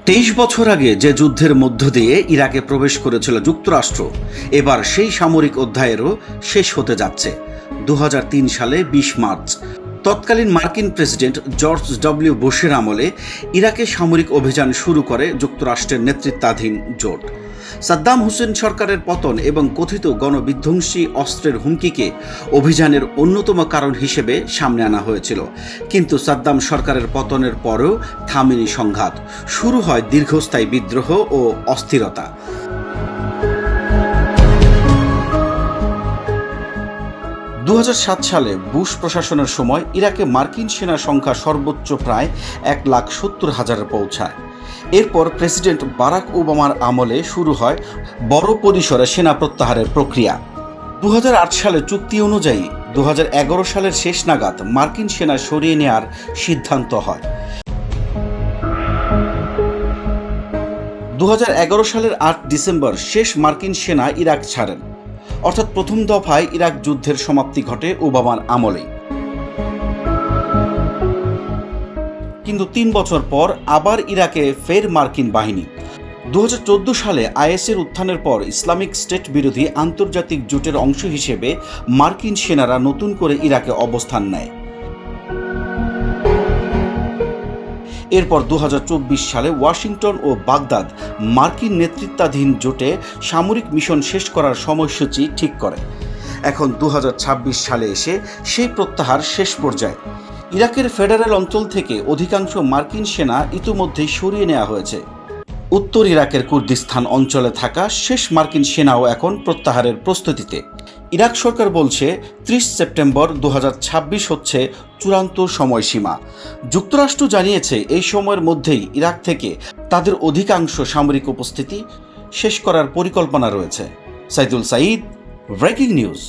২৩ বছর আগে যে যুদ্ধের মধ্য দিয়ে ইরাকে প্রবেশ করেছিল যুক্তরাষ্ট্র, এবার সেই সামরিক অধ্যায়েরও শেষ হতে যাচ্ছে। ২০০৩ সালে ২০ মার্চ তৎকালীন মার্কিন প্রেসিডেন্ট জর্জ ডব্লিউ বুশের আমলে ইরাকে সামরিক অভিযান শুরু করে যুক্তরাষ্ট্রের নেতৃত্বাধীন জোট। সাদ্দাম হোসেন সরকারের পতন এবং কথিত গণবিধ্বংসী অস্ত্রের হুমকিকে অভিযানের অন্যতম কারণ হিসেবে সামনে আনা হয়েছিল। কিন্তু সাদ্দাম সরকারের পতনের পরেও থামেনি সংঘাত, শুরু হয় দীর্ঘস্থায়ী বিদ্রোহ ও অস্থিরতা। দু সালে বুশ প্রশাসনের সময় ইরাকে মার্কিন সেনার সংখ্যা সর্বোচ্চ প্রায় ১,৭০,০০০ পৌঁছায়। এরপর প্রেসিডেন্ট বারাক ওবামার আমলে শুরু হয় বড় পরিসরে সেনা প্রত্যাহারের প্রক্রিয়া। ২০০৮ সালে চুক্তি অনুযায়ী ২০১১ সালের শেষ নাগাদ মার্কিন সেনা সরিয়ে নেওয়ার সিদ্ধান্ত হয়। ২০১১ সালের ৮ ডিসেম্বর শেষ মার্কিন সেনা ইরাক ছাড়েন, অর্থাৎ প্রথম দফায় ইরাক যুদ্ধের সমাপ্তি ঘটে ওবামার আমলেই। কিন্তু ৩ বছর পর আবার ইরাকে ফের মার্কিন বাহিনী। ২০১৪ সালে আইএসের উত্থানের পর ইসলামিক স্টেট বিরোধী আন্তর্জাতিক জোটের অংশ হিসেবে মার্কিন সেনারা নতুন করে ইরাকে অবস্থান নেয়। এরপর ২০২৪ সালে ওয়াশিংটন ও বাগদাদ মার্কিন নেতৃত্বাধীন জোটে সামরিক মিশন শেষ করার সময়সূচি ঠিক করে। এখন ২০২৬ সালে এসে সেই প্রত্যাহার শেষ পর্যায়ে। ইরাকের ফেডারেল অঞ্চল থেকে অধিকাংশ মার্কিন সেনা ইতিমধ্যেই সরিয়ে নেওয়া হয়েছে। উত্তর ইরাকের কুর্দিস্তান অঞ্চলে থাকা শেষ মার্কিন সেনাও এখন প্রত্যাহারের প্রস্তুতিতে। ইরাক সরকার বলছে ৩০ সেপ্টেম্বর ২০২৬ হচ্ছে চূড়ান্ত সময়সীমা। যুক্তরাষ্ট্র জানিয়েছে এই সময়ের মধ্যেই ইরাক থেকে তাদের অধিকাংশ সামরিক উপস্থিতি শেষ করার পরিকল্পনা রয়েছে। Saidul Sayeed, breaking news.